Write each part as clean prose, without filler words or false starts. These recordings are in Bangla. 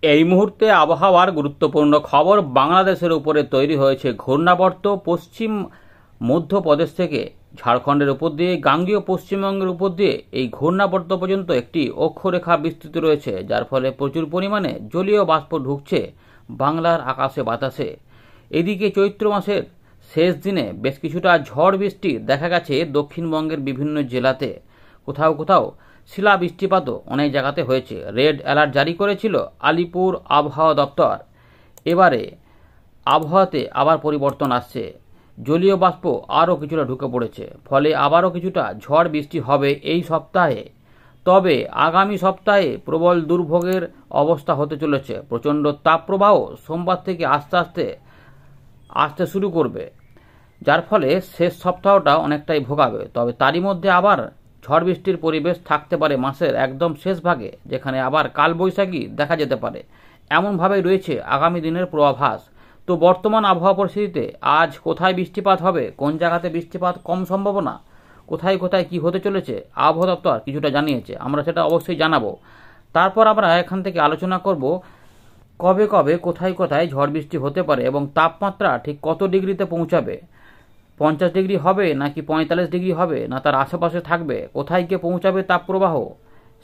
এই মুহূর্তে আবহাওয়ার গুরুত্বপূর্ণ খবর। বাংলাদেশের উপরে তৈরি হয়েছে ঘূর্ণাবর্ত। পশ্চিম মধ্যপ্রদেশ থেকে ঝাড়খণ্ডের উপর দিয়ে গাঙ্গেয় পশ্চিমবঙ্গের উপর দিয়ে এই ঘূর্ণাবর্ত পর্যন্ত একটি অক্ষরেখা বিস্তৃত রয়েছে, যার ফলে প্রচুর পরিমাণে জলীয় বাষ্প ঢুকছে বাংলার আকাশে বাতাসে। এদিকে চৈত্র মাসের শেষ দিনে বেশ কিছুটা ঝড় বৃষ্টি দেখা গেছে দক্ষিণবঙ্গের বিভিন্ন জেলাতে। কোথাও কোথাও শিলা বৃষ্টিপাতও অনেক জায়গাতে হয়েছে। রেড অ্যালার্ট জারি করেছিল আলিপুর আবহাওয়া দপ্তর। এবারে আবহাওয়াতে আবার পরিবর্তন আসছে, জলীয় বাষ্প আরও কিছুটা ঢুকে পড়েছে, ফলে আবারও কিছুটা ঝড় বৃষ্টি হবে এই সপ্তাহে। তবে আগামী সপ্তাহে প্রবল দুর্ভোগের অবস্থা হতে চলেছে। প্রচণ্ড তাপপ্রবাহ সোমবার থেকে আস্তে আস্তে আসতে শুরু করবে, যার ফলে শেষ সপ্তাহটা অনেকটাই ভোগাবে। তবে তারই মধ্যে আবার ঝড় বৃষ্টির পরিবেশ থাকতে পারে মাসের একদম শেষ ভাগে, যেখানে আবার কালবৈশাখী দেখা যেতে পারে, এমনভাবেই রয়েছে আগামী দিনের পূর্বাভাস। তো বর্তমান আবহাওয়া পরিস্থিতিতে আজ কোথায় বৃষ্টিপাত হবে, কোন জায়গাতে বৃষ্টিপাত কম সম্ভাবনা, কোথায় কোথায় কি হতে চলেছে, আবহাওয়া দপ্তর কিছুটা জানিয়েছে, আমরা সেটা অবশ্যই জানাবো। তারপর আমরা এখান থেকে আলোচনা করব কবে কবে কোথায় কোথায় ঝড় বৃষ্টি হতে পারে এবং তাপমাত্রা ঠিক কত ডিগ্রিতে পৌঁছাবে। 50 ডিগ্রি হবে নাকি 45 ডিগ্রি হবে, না তার আশেপাশে থাকবে, কোথায় গিয়ে পৌঁছাবে তাপপ্রবাহ,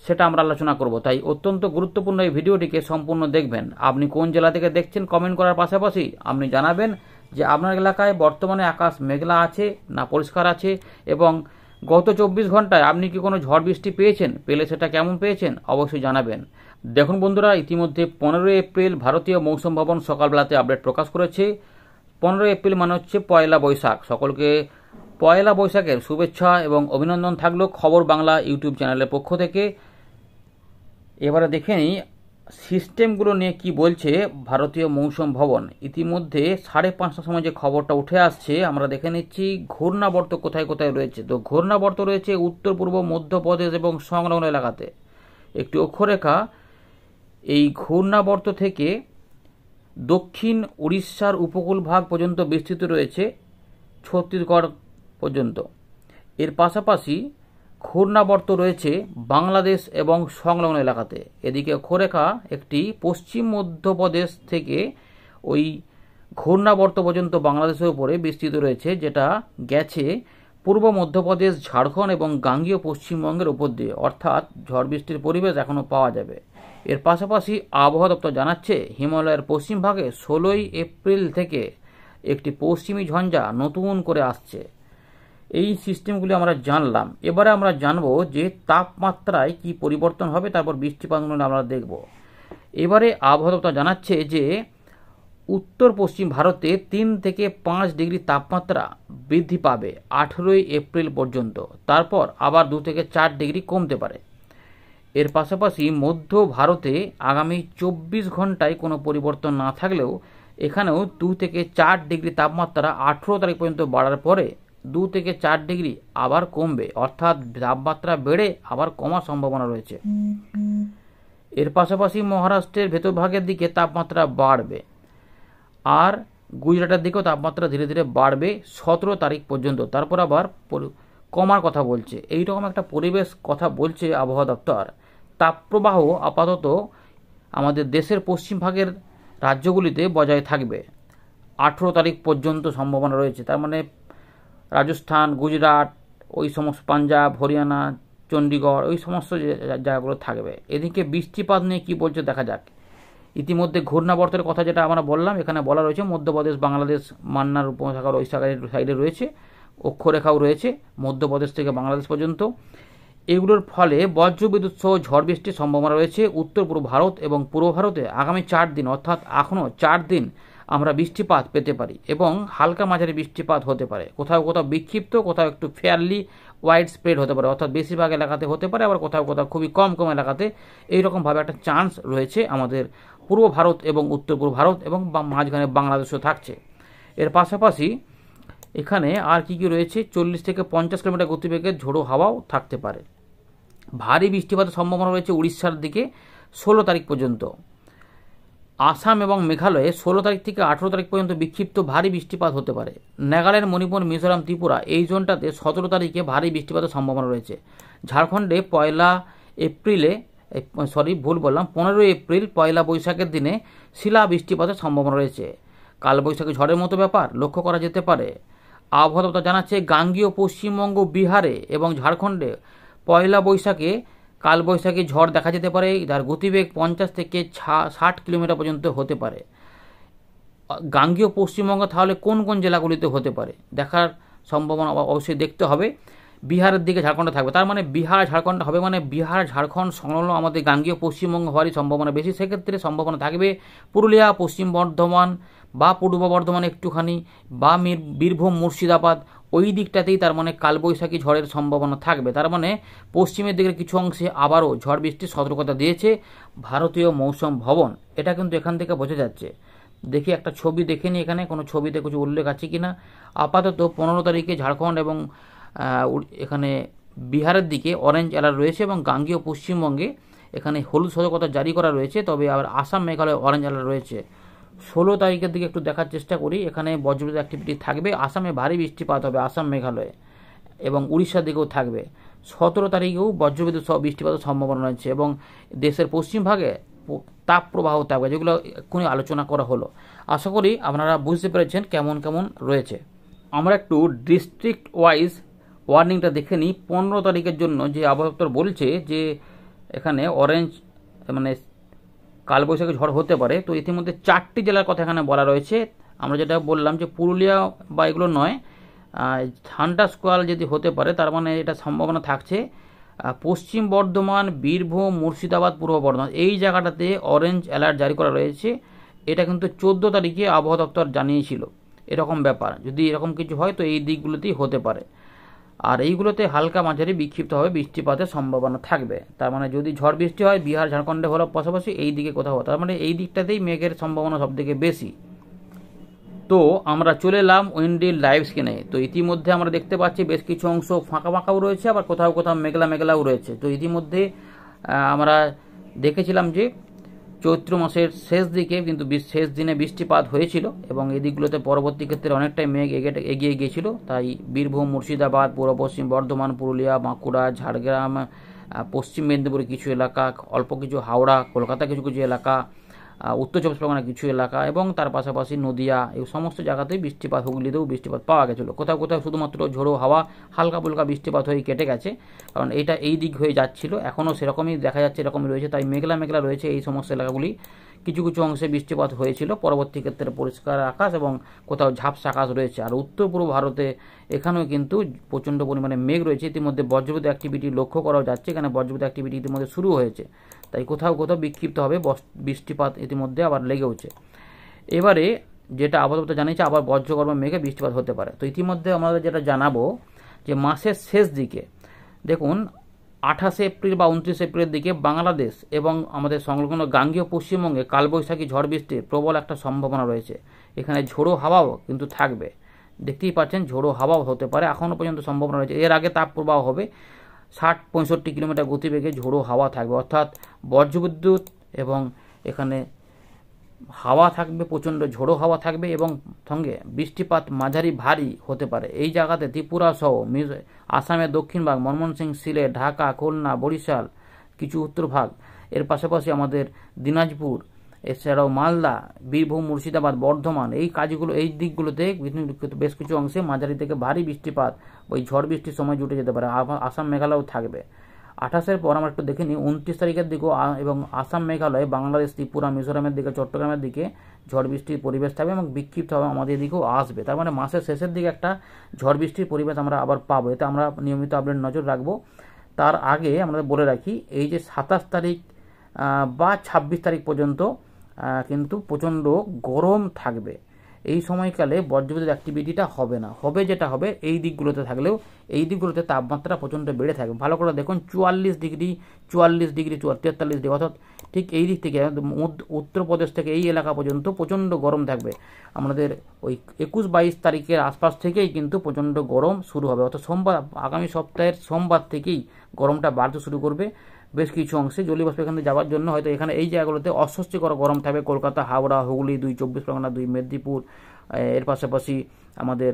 সেটা আমরা আলোচনা করব। তাই অত্যন্ত গুরুত্বপূর্ণ এই ভিডিওটিকে সম্পূর্ণ দেখবেন। আপনি কোন জেলা থেকে দেখছেন কমেন্ট করার পাশাপাশি আপনি জানাবেন যে আপনার এলাকায় বর্তমানে আকাশ মেঘলা আছে না পরিষ্কার আছে, এবং গত 24 ঘন্টায় আপনি কি কোনো ঝড় বৃষ্টি পেয়েছেন, পেলে সেটা কেমন পেয়েছেন অবশ্যই জানাবেন। দেখুন বন্ধুরা, ইতিমধ্যে 15 এপ্রিল ভারতীয় মৌসুম ভবন সকালবেলাতে আপডেট প্রকাশ করেছে। 15 এপ্রিল মানে হচ্ছে পয়লা বৈশাখ। সকলকে পয়লা বৈশাখের শুভেচ্ছা এবং অভিনন্দন থাকলো খবর বাংলা ইউটিউব চ্যানেলের পক্ষ থেকে। এবারে দেখে নিই সিস্টেমগুলো নিয়ে কি বলছে ভারতীয় মৌসুম ভবন। ইতিমধ্যে 5:30টার সময় যে খবরটা উঠে আসছে আমরা দেখে নিচ্ছি ঘূর্ণাবর্ত কোথায় কোথায় রয়েছে। তো ঘূর্ণাবর্ত রয়েছে উত্তর পূর্ব মধ্যপ্রদেশ এবং সংলগ্ন এলাকাতে। একটি অক্ষরেখা এই ঘূর্ণাবর্ত থেকে দক্ষিণ উড়িষ্যার উপকূল ভাগ পর্যন্ত বিস্তৃত রয়েছে, ছত্তিশগড় পর্যন্ত। এর পাশাপাশি ঘূর্ণাবর্ত রয়েছে বাংলাদেশ এবং সংলগ্ন এলাকাতে। এদিকে অক্ষরেখা একটি পশ্চিম মধ্যপ্রদেশ থেকে ওই ঘূর্ণাবর্ত পর্যন্ত বাংলাদেশের উপরে বিস্তৃত রয়েছে, যেটা গেছে পূর্ব মধ্যপ্রদেশ, ঝাড়খণ্ড এবং গাঙ্গেয় পশ্চিমবঙ্গের উপর দিয়ে, অর্থাৎ ঝড় বৃষ্টির পরিবেশ এখনও পাওয়া যাবে। এর পাশাপাশি আবহাওয়া দপ্তর জানাচ্ছে হিমালয়ের পশ্চিম ভাগে 16 এপ্রিল থেকে একটি পশ্চিমী ঝঞ্ঝা নতুন করে আসছে। এই সিস্টেমগুলি আমরা জানলাম। এবারে আমরা জানবো যে তাপমাত্রায় কি পরিবর্তন হবে, তারপর বৃষ্টিপাতগুলো আমরা দেখব। এবারে আবহাওয়া দপ্তর জানাচ্ছে যে উত্তর পশ্চিম ভারতে 3 থেকে 5 ডিগ্রি তাপমাত্রা বৃদ্ধি পাবে 18 এপ্রিল পর্যন্ত, তারপর আবার 2 থেকে 4 ডিগ্রি কমতে পারে। এর পাশাপাশি মধ্য ভারতে আগামী 24 ঘন্টায় কোনো পরিবর্তন না থাকলেও এখানেও 2 থেকে 4 ডিগ্রি তাপমাত্রা 18 তারিখ পর্যন্ত বাড়ার পরে 2 থেকে 4 ডিগ্রি আবার কমবে, অর্থাৎ তাপমাত্রা বেড়ে আবার কমার সম্ভাবনা রয়েছে। এর পাশাপাশি মহারাষ্ট্রের ভেতরভাগের দিকে তাপমাত্রা বাড়বে, আর গুজরাটের দিকেও তাপমাত্রা ধীরে ধীরে বাড়বে 17 তারিখ পর্যন্ত, তারপর আবার কমার কথা বলছে। এইরকম একটা পরিবেশ কথা বলছে আবহাওয়া দপ্তর। তাপপ্রবাহ আপাতত আমাদের দেশের পশ্চিম ভাগের রাজ্যগুলিতে বজায় থাকবে 18 তারিখ পর্যন্ত সম্ভাবনা রয়েছে। তার মানে রাজস্থান, গুজরাট, ওই সমস্ত পাঞ্জাব, হরিয়ানা, চণ্ডীগড়, ওই সমস্ত জায়গাগুলো থাকবে। এদিকে বৃষ্টিপাত নিয়ে কী বলছে দেখা যাক। ইতিমধ্যে ঘূর্ণাবর্তের কথা যেটা আমরা বললাম, এখানে বলা রয়েছে মধ্যপ্রদেশ, বাংলাদেশ, মান্নার উপসাগর ওই সাইডে রয়েছে, অক্ষরেখাও রয়েছে মধ্যপ্রদেশ থেকে বাংলাদেশ পর্যন্ত। এগুলোর ফলে বজ্রবিদ্যুৎ সহ ঝড় বৃষ্টির সম্ভাবনা রয়েছে উত্তর পূর্ব ভারত এবং পূর্ব ভারতে আগামী 4 দিন, অর্থাৎ এখনও 4 দিন আমরা বৃষ্টিপাত পেতে পারি এবং হালকা মাঝারি বৃষ্টিপাত হতে পারে। কোথাও কোথাও বিক্ষিপ্ত, কোথাও একটু ফেয়ারলি ওয়াইড স্প্রেড হতে পারে, অর্থাৎ বেশিরভাগ এলাকাতে হতে পারে, আবার কোথাও কোথাও খুবই কম কম এলাকাতে এইরকমভাবে একটা চান্স রয়েছে আমাদের পূর্ব ভারত এবং উত্তর পূর্ব ভারত এবং মাঝখানে বাংলাদেশও থাকছে। এর পাশাপাশি এখানে আর কি কি রয়েছে, 40 থেকে 50 কিলোমিটার গতিবেগের ঝোড়ো হাওয়াও থাকতে পারে। ভারী বৃষ্টিপাতের সম্ভাবনা রয়েছে উড়িষ্যার দিকে 16 তারিখ পর্যন্ত। আসাম এবং মেঘালয়ে 16 তারিখ থেকে 18 তারিখ পর্যন্ত বিক্ষিপ্ত ভারী বৃষ্টিপাত হতে পারে। নাগাল্যান্ড, মণিপুর, মিজোরাম, ত্রিপুরা এই জোনটাতে 17 তারিখে ভারী বৃষ্টিপাতের সম্ভাবনা রয়েছে। ঝাড়খণ্ডে 1 এপ্রিলে সরি ভুল বললাম, 15 এপ্রিল পয়লা বৈশাখের দিনে শিলা বৃষ্টিপাতের সম্ভাবনা রয়েছে। কালবৈশাখী ঝড়ের মতো ব্যাপার লক্ষ্য করা যেতে পারে। আবহাওয়া দপ্তর জানাচ্ছে গাঙ্গীয় পশ্চিমবঙ্গ, বিহারে এবং ঝাড়খণ্ডে পয়লা বৈশাখে কালবৈশাখী ঝড় দেখা যেতে পারে, যার গতিবেগ 50 থেকে 60 কিলোমিটার পর্যন্ত হতে পারে। গাঙ্গীয় পশ্চিমবঙ্গ তাহলে কোন কোন জেলাগুলিতে হতে পারে দেখার সম্ভাবনা অবশ্যই দেখতে হবে। বিহারের দিকে ঝাড়খণ্ডে থাকবে, তার মানে বিহার ঝাড়খণ্ড হবে, মানে বিহার ঝাড়খণ্ড সংলগ্ন আমাদের গাঙ্গীয় পশ্চিমবঙ্গ হওয়ারই সম্ভাবনা বেশি। সেক্ষেত্রে সম্ভাবনা থাকবে পুরুলিয়া, পশ্চিম বর্ধমান বা পূর্ব বর্ধমান একটুখানি, বা বীরভূম, মুর্শিদাবাদ ওই দিকটাতেই তার মানে কালবৈশাখী ঝড়ের সম্ভাবনা থাকবে। তার মানে পশ্চিমের দিকের কিছু অংশে আবারও ঝড় বৃষ্টির সতর্কতা দিয়েছে ভারতীয় মৌসুম ভবন। এটা কিন্তু এখান থেকে বোঝা যাচ্ছে। দেখি একটা ছবি দেখে নিই, এখানে কোনো ছবিতে কিছু উল্লেখ আছে কিনা। আপাতত 15 তারিখে ঝাড়খণ্ড এবং এখানে বিহারের দিকে অরেঞ্জ অ্যালার্ট রয়েছে এবং গাঙ্গীয় পশ্চিমবঙ্গে এখানে হলুদ সতর্কতা জারি করা রয়েছে। তবে আবার আসাম, মেঘালয় অরেঞ্জ অ্যালার্ট রয়েছে। 16 তারিখের দিকে একটু দেখার চেষ্টা করি। এখানে বজ্রবিদ্যুৎ অ্যাক্টিভিটি থাকবে, আসামে ভারী বৃষ্টিপাত হবে, আসাম, মেঘালয়ে এবং উড়িষ্যার দিকেও থাকবে। 17 তারিখেও বজ্রবিদ্যুৎ বৃষ্টিপাতের সম্ভাবনা রয়েছে এবং দেশের পশ্চিম ভাগে তাপ প্রবাহ থাকবে, যেগুলো এক্ষুনি আলোচনা করা হলো। আশা করি আপনারা বুঝতে পেরেছেন কেমন কেমন রয়েছে। আমরা একটু ডিস্ট্রিক্ট ওয়াইজ ওয়ার্নিংটা দেখে নিই 15 তারিখের জন্য। যে আবহাওয়া দপ্তর বলছে যে এখানে অরেঞ্জ মানে কালবৈশাখী ঝড় হতে পারে, তো ইতিমধ্যে 4টি জেলার কথা এখানে বলা রয়েছে। আমরা যেটা বললাম যে পুরুলিয়া বা এগুলো নয়, থান্ডার স্কোয়াল যদি হতে পারে, তার মানে এটা সম্ভাবনা থাকছে পশ্চিম বর্ধমান, বীরভূম, মুর্শিদাবাদ, পূর্ব বর্ধমান এই জায়গাটাতে অরেঞ্জ অ্যালার্ট জারি করা রয়েছে। এটা কিন্তু 14 তারিখে আবহাওয়া দপ্তর জানিয়েছিল এরকম ব্যাপার। যদি এরকম কিছু হয় তো এই দিকগুলোতেই হতে পারে, আর এইগুলোতে হালকা মাঝারি বিক্ষিপ্তভাবে বৃষ্টিপাতের সম্ভাবনা থাকবে। তার মানে যদি ঝড় বৃষ্টি হয় বিহার ঝাড়খণ্ডে হলো পাশাপাশি এই দিকে কোথাও, তার মানে এই দিকটাতেই মেঘের সম্ভাবনা সবথেকে বেশি। তো আমরা চলে এলাম উইন্ডির লাইভ স্ক্রিনে। তো ইতিমধ্যে আমরা দেখতে পাচ্ছি বেশ কিছু অংশ ফাঁকা ফাঁকাও রয়েছে, আবার কোথাও কোথাও মেঘলা মেঘলাও রয়েছে। তো ইতিমধ্যে আমরা দেখেছিলাম যে চৈত্র মাসের শেষ দিকে কিন্তু শেষ দিনে বৃষ্টিপাত হয়েছিল এবং এই দিকগুলোতে পরবর্তী ক্ষেত্রে অনেকটাই মেঘ এগিয়ে গিয়েছিল। তাই বীরভূম, মুর্শিদাবাদ, পূর্ব পশ্চিম বর্ধমান, পুরুলিয়া, বাঁকুড়া, ঝাড়গ্রাম, পশ্চিম মেদিনীপুরের কিছু এলাকা, অল্প কিছু হাওড়া, কলকাতা কিছু কিছু এলাকা, উত্তর চব্বিশ পরগনা কিছু এলাকা এবং তার পাশাপাশি নদিয়া, এই সমস্ত জায়গাতেই বৃষ্টিপাত, হুগলিতেও বৃষ্টিপাত পাওয়া গেছিলো। কোথাও কোথাও শুধুমাত্র ঝোড়ো হাওয়া, হালকা ফুলকা বৃষ্টিপাত হয়ে কেটে গেছে, কারণ এইটা এই দিক হয়ে যাচ্ছিল। এখনও সেরকমই দেখা যাচ্ছে, এরকমই রয়েছে। তাই মেঘলা মেঘলা রয়েছে এই সমস্ত এলাকাগুলি। কিছু কিছু অংশে বৃষ্টিপাত হয়েছিল, পরবর্তী ক্ষেত্রে পরিষ্কার আকাশ এবং কোথাও ঝাপসা আকাশ রয়েছে। আর উত্তর পূর্ব ভারতে এখানেও কিন্তু প্রচণ্ড পরিমাণে মেঘ রয়েছে। ইতিমধ্যে বজ্রবিদ্যুৎ অ্যাক্টিভিটি লক্ষ্য করা যাচ্ছে, এখানে বজ্রবিদ্যুৎ অ্যাক্টিভিটি ইতিমধ্যে শুরু হয়েছে। তাই কোথাও কোথাও বিক্ষিপ্তভাবে বৃষ্টিপাত ইতিমধ্যে আবার লেগেওছে। এবারে যেটা আবহাওয়া দপ্তর জানিয়েছে আবার বজ্রগর্ভ মেঘে বৃষ্টিপাত হতে পারে। তো ইতিমধ্যে আমাদের যেটা জানাবো যে মাসের শেষ দিকে দেখুন 28 এপ্রিল বা 29 এপ্রিলের দিকে বাংলাদেশ এবং আমাদের সংলগ্ন গাঙ্গীয় পশ্চিমবঙ্গে কালবৈশাখী ঝড় বৃষ্টির প্রবল একটা সম্ভাবনা রয়েছে। এখানে ঝোড়ো হাওয়াও কিন্তু থাকবে, দেখতেই পাচ্ছেন ঝোড়ো হাওয়াও হতে পারে, এখনও পর্যন্ত সম্ভাবনা রয়েছে। এর আগে তাপ প্রবাহ হবে, 60-65 কিলোমিটার গতিবেগে ঝোড়ো হাওয়া থাকবে, অর্থাৎ বজ্রবিদ্যুৎ এবং এখানে হাওয়া থাকবে, প্রচণ্ড ঝোড়ো হাওয়া থাকবে এবং সঙ্গে বৃষ্টিপাত মাঝারি ভারী হতে পারে। এই জায়গাতে ত্রিপুরা সহ আসামের দক্ষিণ ভাগ, ময়মনসিংহ, সিলেট, ঢাকা, খুলনা, বরিশাল, কিছু উত্তর ভাগ, এর পাশাপাশি আমাদের দিনাজপুর, এছাড়াও মালদা, বীরভূম, মুর্শিদাবাদ, বর্ধমান, এই দিকগুলোতে বেশ কিছু অংশে মাঝারি থেকে ভারী বৃষ্টিপাত ওই ঝড় বৃষ্টির সময় জুটে যেতে পারে। আসাম, মেঘালয়ও থাকবে। 28-এর পর আমরা একটু দেখে নিই 29 তারিখের দিকেও এবং আসাম, মেঘালয়, বাংলাদেশ, ত্রিপুরা, মিজোরামের দিকে, চট্টগ্রামের দিকে ঝড় বৃষ্টির পরিবেশ থাকবে এবং বিক্ষিপ্তভাবে আমাদের দিকেও আসবে। তার মানে মাসের শেষের দিকে একটা ঝড় বৃষ্টির পরিবেশ আমরা আবার পাবো। এতে আমরা নিয়মিত আপডেট নজর রাখবো। তার আগে আমরা বলে রাখি এই যে 27 তারিখ বা 26 তারিখ পর্যন্ত কিন্তু প্রচণ্ড গরম থাকবে। এই সময়কালে বজ্রবিদ্যুৎ অ্যাক্টিভিটিটা হবে না, হবে যেটা হবে এই দিকগুলোতে থাকলেও এই দিকগুলোতে তাপমাত্রা প্রচণ্ড বেড়ে থাকবে। ভালো করে দেখুন 44 ডিগ্রি, 43 ডিগ্রি, অর্থাৎ ঠিক এই দিক থেকে উত্তরপ্রদেশ থেকে এই এলাকা পর্যন্ত প্রচণ্ড গরম থাকবে। আমাদের ওই 21-22 তারিখের আশপাশ থেকেই কিন্তু প্রচণ্ড গরম শুরু হবে, অর্থাৎ আগামী সপ্তাহের সোমবার থেকেই গরমটা বাড়তে শুরু করবে। বেশ কিছু অংশে জলীয়বাষ্প এখানে যাওয়ার জন্য হয়তো এখানে এই জায়গাগুলোতে অস্বস্তিকর গরম থাকবে। কলকাতা, হাওড়া, হুগলি, 2 চব্বিশ পরগনা, 2 মেদিনীপুর, এর পাশাপাশি আমাদের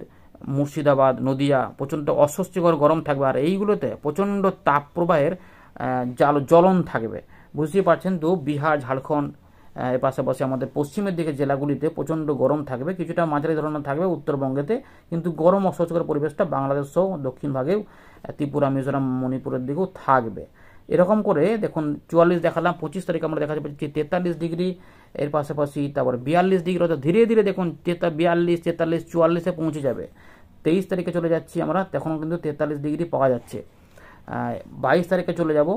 মুর্শিদাবাদ, নদিয়া প্রচণ্ড অস্বস্তিকর গরম থাকবে। আর এইগুলোতে প্রচণ্ড তাপ প্রবাহের জ্বলন থাকবে। বুঝতেই পারছেন। তো বিহার, ঝাড়খণ্ড, এর পাশাপাশি আমাদের পশ্চিমের দিকে জেলাগুলিতে প্রচণ্ড গরম থাকবে, কিছুটা মাঝারি ধরনের থাকবে উত্তরবঙ্গেতে, কিন্তু গরম অসহ্যকর পরিবেশটা বাংলাদেশ সহ দক্ষিণ ভাগেও, ত্রিপুরা, মিজোরাম, মণিপুরের দিকেও থাকবে। এরকম করে দেখুন 44 দেখালাম, 25 তারিখ আমরা দেখা যাচ্ছে 43 ডিগ্রি, এর পাশাপাশি তারপর 42 ডিগ্রি, অর্থাৎ ধীরে ধীরে দেখুন 42, 43, 44-এ পৌঁছে যাবে। 23 তারিখে চলে যাচ্ছি আমরা, তখন কিন্তু 43 ডিগ্রি পাওয়া যাচ্ছে। 22 তারিখে চলে যাব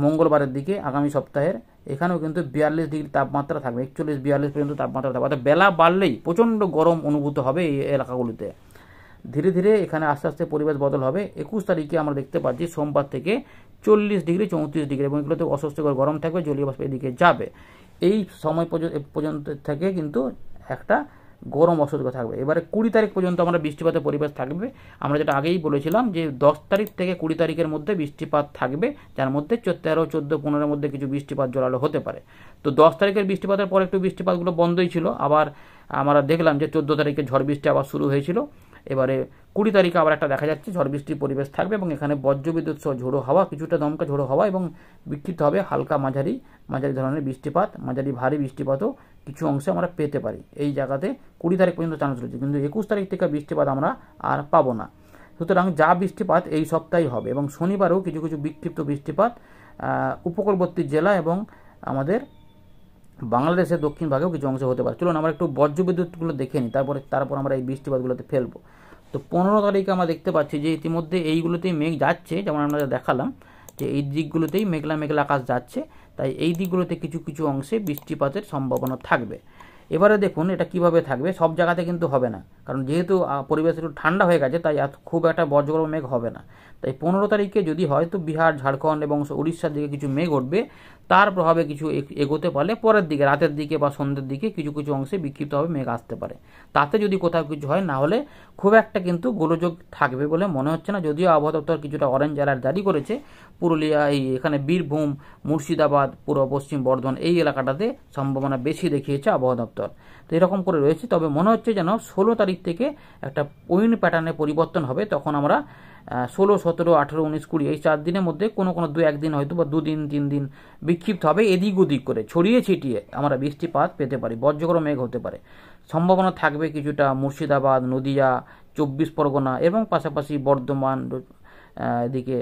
মঙ্গলবারের দিকে আগামী সপ্তাহের, এখানেও কিন্তু 42 ডিগ্রি তাপমাত্রা থাকবে, 41-42 পর্যন্ত তাপমাত্রা থাকবে, অর্থাৎ বেলা বাড়লেই প্রচণ্ড গরম অনুভূত হবে এই এলাকাগুলিতে। ধীরে ধীরে এখানে আস্তে আস্তে পরিবেশ বদল হবে। 21 তারিখে আমরা দেখতে পাচ্ছি সোমবার থেকে 40 ডিগ্রি, 34 ডিগ্রি, এবং এগুলোতে অস্বস্তিকর গরম থাকবে, জলীয় বাষ্প এদিকে যাবে। এই সময় পর্যন্ত থেকে কিন্তু একটা গরম অস্বস্তিকর থাকবে। এবারে 20 তারিখ পর্যন্ত আমরা বৃষ্টিপাতের পরিবেশ থাকবে। আমরা যেটা আগেই বলেছিলাম যে 10 তারিখ থেকে 20 তারিখের মধ্যে বৃষ্টিপাত থাকবে, যার মধ্যে 13, 14, 15-এর মধ্যে কিছু বৃষ্টিপাত জোরালো হতে পারে। তো 10 তারিখের বৃষ্টিপাতের পর একটু বৃষ্টিপাতগুলো বন্ধই ছিল, আবার আমরা দেখলাম যে 14 তারিখে ঝড় বৃষ্টি আবার শুরু হয়েছিল। এবারে 20 তারিখে আবার একটা দেখা যাচ্ছে ঝড় বৃষ্টির পরিবেশ থাকবে, এবং এখানে বজ্রবিদ্যুৎ সহ ঝোড়ো হাওয়া, কিছুটা দমকা ঝোড়ো হাওয়া, এবং বিক্ষিপ্ত হবে হালকা মাঝারি ধরনের বৃষ্টিপাত, মাঝারি ভারী বৃষ্টিপাতও কিছু অংশে আমরা পেতে পারি। এই জায়গাতে 20 তারিখ পর্যন্ত চান্স রয়েছে, কিন্তু 21 তারিখ থেকে বৃষ্টিপাত আমরা আর পাবো না। সুতরাং যা বৃষ্টিপাত এই সপ্তাহেই হবে, এবং শনিবারেও কিছু কিছু বিক্ষিপ্ত বৃষ্টিপাত উপকূলবর্তী জেলা এবং আমাদের বাংলাদেশের দক্ষিণ ভাগেও কিছু অংশ হতে পারে। চলুন আমরা একটু বজ্রবিদ্যুৎগুলো দেখে নিই, তারপর আমরা এই বৃষ্টিপাতগুলোতে ফেলবো। তো 15 তারিখে আমরা দেখতে পাচ্ছি যে ইতিমধ্যে এইগুলোতেই মেঘ যাচ্ছে, যেমন আমরা দেখালাম যে এই দিকগুলোতেই মেঘলা মেঘলা আকাশ যাচ্ছে, তাই এই দিকগুলোতে কিছু কিছু অংশে বৃষ্টিপাতের সম্ভাবনা থাকবে। এবারে দেখুন এটা কিভাবে থাকবে, সব জায়গাতে কিন্তু হবে না, কারণ যেহেতু পরিবেশ একটু ঠান্ডা হয়ে গেছে, তাই খুব একটা বজ্রগর্ভ মেঘ হবে না। তাই 15 তারিখে যদি হয় তো বিহার, ঝাড়খণ্ড এবং উড়িষ্যার দিকে কিছু মেঘ উঠবে, তার প্রভাবে কিছু এগোতে পারলে পরের দিকে, রাতের দিকে বা সন্ধ্যের দিকে কিছু কিছু অংশে বিক্ষিপ্তভাবে মেঘ আসতে পারে। তাতে যদি কোথাও কিছু হয়, না হলে খুব একটা কিন্তু গোলযোগ থাকবে বলে মনে হচ্ছে না, যদিও আবহাওয়া দপ্তর কিছুটা অরেঞ্জ অ্যালার্ট জারি করেছে পুরুলিয়া, এখানে বীরভূম, মুর্শিদাবাদ, পূর্ব পশ্চিম বর্ধমান এই এলাকাটাতে সম্ভাবনা বেশি দেখিয়েছে আবহাওয়া দপ্তর। তো এরকম করে রয়েছে, তবে মনে হচ্ছে যেন 16 তারিখ থেকে একটা উইন্ড প্যাটার্নে পরিবর্তন হবে। তখন আমরা 16, 17, 18, 19, 20 এই 4 দিনের মধ্যে কোনো 2-1 দিন হয়তো বা 2 দিন 3 দিন বিক্ষিপ্ত হবে, এদিক ওদিক করে ছড়িয়ে ছিটিয়ে আমরা বৃষ্টিপাত পেতে পারি, বজ্রগর্ভ মেঘ হতে পারে। সম্ভাবনা থাকবে কিছুটা মুর্শিদাবাদ, নদিয়া, 24 পরগনা এবং পাশাপাশি বর্ধমান, এদিকে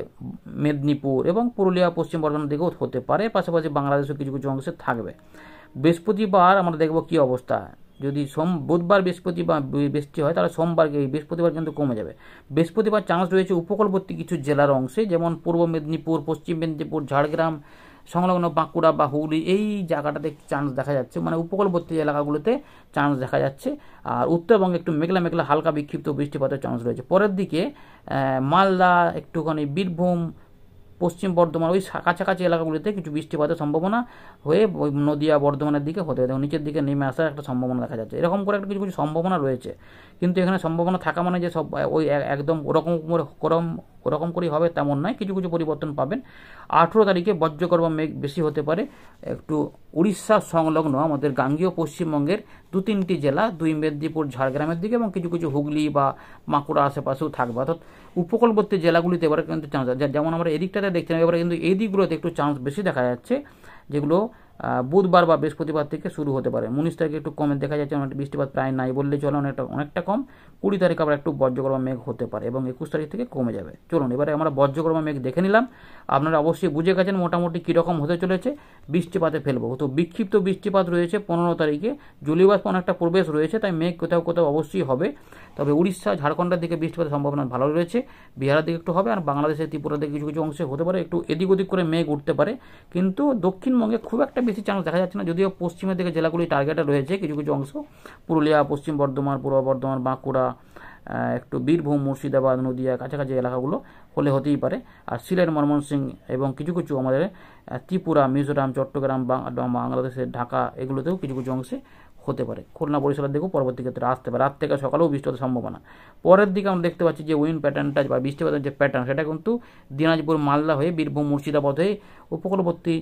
মেদিনীপুর এবং পুরুলিয়া, পশ্চিম বর্ধমানের দিকেও হতে পারে, পাশাপাশি বাংলাদেশের কিছু কিছু অংশে থাকবে। বৃহস্পতিবার আমরা দেখব কি অবস্থা, যদি বুধবার বৃহস্পতিবার বৃষ্টি হয়, তাহলে সোমবার বৃহস্পতিবার কিন্তু কমে যাবে। বৃহস্পতিবার চান্স রয়েছে উপকূলবর্তী কিছু জেলার অংশে, যেমন পূর্ব মেদিনীপুর, পশ্চিম মেদিনীপুর, ঝাড়গ্রাম সংলগ্ন বাঁকুড়া বা হুগলি এই জায়গাটাতে চান্স দেখা যাচ্ছে, মানে উপকূলবর্তী এলাকাগুলোতে চান্স দেখা যাচ্ছে। আর উত্তরবঙ্গে একটু মেঘলা মেঘলা হালকা বিক্ষিপ্ত বৃষ্টিপাতের চান্স রয়েছে। পরের দিকে মালদা, একটুখানি বীরভূম, পশ্চিম বর্ধমান ওই কাছাকাছি এলাকাগুলিতে কিছু বৃষ্টিপাতের সম্ভাবনা হয়ে ওই নদিয়া, বর্ধমানের দিকে হতে হবে, নিচের দিকে নেমে আসার একটা সম্ভাবনা দেখা যাচ্ছে। এরকম করে একটা কিছু কিছু সম্ভাবনা রয়েছে, কিন্তু এখানে সম্ভাবনা থাকা মানে যে সব ওই একদম ওরকম করেই হবে তেমন নয়, কিছু কিছু পরিবর্তন পাবেন। 18 তারিখে বজ্রগর্ভ মেঘ বেশি হতে পারে, একটু উড়িষ্যা সংলগ্ন আমাদের গাঙ্গীয় পশ্চিমবঙ্গের 2-3টি জেলা, 2 মেদিনীপুর, ঝাড়গ্রামের দিকে এবং কিছু কিছু হুগলি বা বাঁকুড়া আশেপাশেও থাকবে, অর্থাৎ উপকূলবর্তী জেলাগুলিতে এবারে কিন্তু চান্স আছে। যেমন আমরা এদিকটাতে দেখছিলাম, এবারে কিন্তু এই দিকগুলোতে একটু চান্স বেশি দেখা যাচ্ছে, যেগুলো বুধবার বা বৃহস্পতিবার থেকে শুরু হতে পারে। 19 তারিখে একটু কমে দেখা যাচ্ছে, অনেকটা বৃষ্টিপাত প্রায় নাই বললে চলে, অনেকটা কম। 20 তারিখে আবার একটু বজ্রগর্ভ মেঘ হতে পারে এবং 21 তারিখ থেকে কমে যাবে। চলুন এবারে আমরা বজ্রগর্ভ মেঘ দেখে নিলাম, আপনারা অবশ্যই বুঝে গেছেন মোটামুটি কীরকম হতে চলেছে। বৃষ্টিপাতে ফেলবো, তো বিক্ষিপ্ত বৃষ্টিপাত রয়েছে 15 তারিখে, জলীয় বাষ্প অনেকটা প্রবেশ রয়েছে, তাই মেঘ কোথাও কোথাও অবশ্যই হবে। তবে উড়িষ্যা, ঝাড়খণ্ডের দিকে বৃষ্টিপাতের সম্ভাবনা ভালো রয়েছে, বিহারের দিকে একটু হবে, আর বাংলাদেশের ত্রিপুরার দিকে কিছু কিছু অংশে হতে পারে, একটু এদিক ওদিক করে মেঘ উঠতে পারে, কিন্তু দক্ষিণবঙ্গে খুব একটা বেশি চান্স দেখা যাচ্ছে না, যদিও পশ্চিমের দিকে জেলাগুলি টার্গেটে রয়েছে কিছু কিছু অংশ, পুরুলিয়া, পশ্চিম বর্ধমান, পূর্ব বর্ধমান, বাঁকুড়া, একটু বীরভূম, মুর্শিদাবাদ, নদিয়া কাছাকাছি এলাকাগুলো হলে হতেই পারে। আর সিলেট, ময়মনসিংহ এবং কিছু কিছু আমাদের ত্রিপুরা, মিজোরাম, চট্টগ্রাম, বাংলাদেশের ঢাকা এগুলোতেও কিছু কিছু অংশে হতে পারে। খুলনা বরিশালের দিকেও পরবর্তী ক্ষেত্রে আসতে পারে, রাত থেকে সকালেও বৃষ্টিপাতের সম্ভাবনা। পরের দিকে আমরা দেখতে পাচ্ছি যে উইন্ড প্যাটার্নটা বা বৃষ্টিপাতের যে প্যাটার্ন, সেটা কিন্তু দিনাজপুর মালদা হয়ে বীরভূম মুর্শিদাবাদ হয়ে উপকূলবর্তী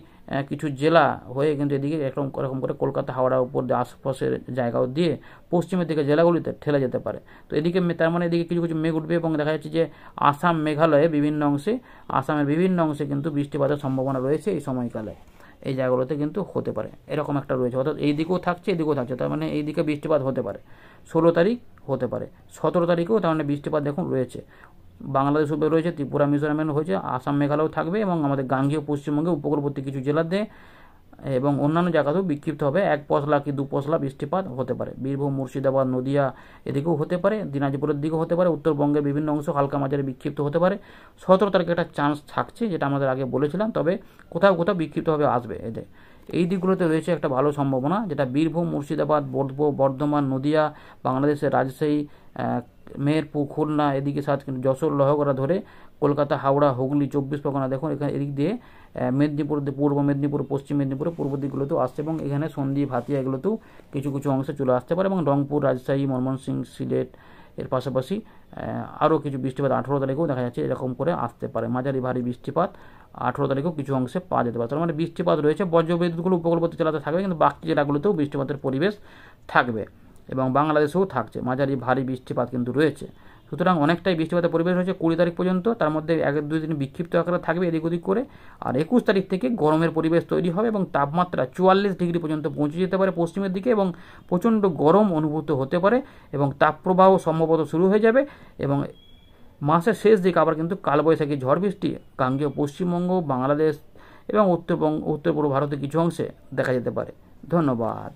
কিছু জেলা হয়ে কিন্তু এদিকে এরকম করে কলকাতা হাওড়া উপর দিয়ে আশপাশের জায়গাও দিয়ে পশ্চিমের দিকে জেলাগুলিতে ঠেলে যেতে পারে। তো এদিকে তার মানে এদিকে কিছু কিছু মেঘ উঠবে এবং দেখা যাচ্ছে যে আসাম মেঘালয়ে বিভিন্ন অংশে, আসামের বিভিন্ন অংশে কিন্তু বৃষ্টিপাতের সম্ভাবনা রয়েছে এই সময়কালে। এই জায়গাগুলোতে কিন্তু হতে পারে, এরকম একটা রয়েছে। অর্থাৎ এই দিকেও থাকছে, এদিকেও থাকছে, তার মানে এই দিকে বৃষ্টিপাত হতে পারে। 16 তারিখ হতে পারে, 17 তারিখেও তার মানে বৃষ্টিপাত দেখুন রয়েছে। বাংলাদেশ উপরে রয়েছে, ত্রিপুরা মিজোরামে হয়েছে, আসাম মেঘালয়েও থাকবে এবং আমাদের গাঙ্গেয় পশ্চিমবঙ্গে উপকূলবর্তী কিছু জেলাতে এবং অন্যান্য জায়গাতেও বিক্ষিপ্ত হবে 1 পশলা কি 2 পশলা বৃষ্টিপাত হতে পারে। বীরভূম মুর্শিদাবাদ নদিয়া এদিকেও হতে পারে, দিনাজপুরের দিকেও হতে পারে, উত্তরবঙ্গের বিভিন্ন অংশ হালকা মাঝারি বিক্ষিপ্ত হতে পারে। 17 তারিখে একটা চান্স থাকছে, যেটা আমাদের আগে বলেছিলাম, তবে কোথাও কোথাও বিক্ষিপ্তভাবে আসবে। এদের এই দিকগুলোতে রয়েছে একটা ভালো সম্ভাবনা, যেটা বীরভূম মুর্শিদাবাদ বর্ধমান নদিয়া বাংলাদেশের রাজশাহী মেহেরপুর খুলনা এদিকে সাথে যশোর লহগড়া ধরে কলকাতা হাওড়া হুগলি 24 পরগনা দেখুন এখানে এদিক দিয়ে মেদিনীপুর পূর্ব মেদিনীপুর পশ্চিম মেদিনীপুর পূর্ব দিকগুলোতেও আসছে এবং এখানে সন্দ্বীপ হাতিয়া এগুলোতেও কিছু কিছু অংশে চলে আসতে পারে এবং রংপুর রাজশাহী ময়মনসিংহ সিলেট এর পাশাপাশি আরও কিছু বৃষ্টিপাত 18 তারিখেও দেখা যাচ্ছে এরকম করে আসতে পারে। মাঝারি ভারী বৃষ্টিপাত 18 তারিখেও কিছু অংশে পাওয়া যেতে পারে। তার মানে বৃষ্টিপাত রয়েছে, বজ্রবিদ্যুৎগুলো উপকূলবর্তী জেলাতে থাকবে, কিন্তু বাকি জেলাগুলোতেও বৃষ্টিপাতের পরিবেশ থাকবে এবং বাংলাদেশেও থাকছে মাঝারি ভারী বৃষ্টিপাত কিন্তু রয়েছে। সুতরাং অনেকটাই বৃষ্টিপাতের পরিবেশ রয়েছে 20 তারিখ পর্যন্ত। তার মধ্যে 1-2 দিন বিক্ষিপ্ত আকারে থাকবে এদিক ওদিক করে, আর 21 তারিখ থেকে গরমের পরিবেশ তৈরি হবে এবং তাপমাত্রা 44 ডিগ্রি পর্যন্ত পৌঁছে যেতে পারে পশ্চিমের দিকে এবং প্রচণ্ড গরম অনুভূত হতে পারে এবং তাপপ্রবাহ সম্ভবত শুরু হয়ে যাবে এবং মাসের শেষ দিকে আবার কিন্তু কালবৈশাখী ঝড় বৃষ্টি গাঙ্গেয় পশ্চিমবঙ্গ বাংলাদেশ এবং উত্তর পূর্ব ভারতের কিছু অংশে দেখা যেতে পারে। ধন্যবাদ।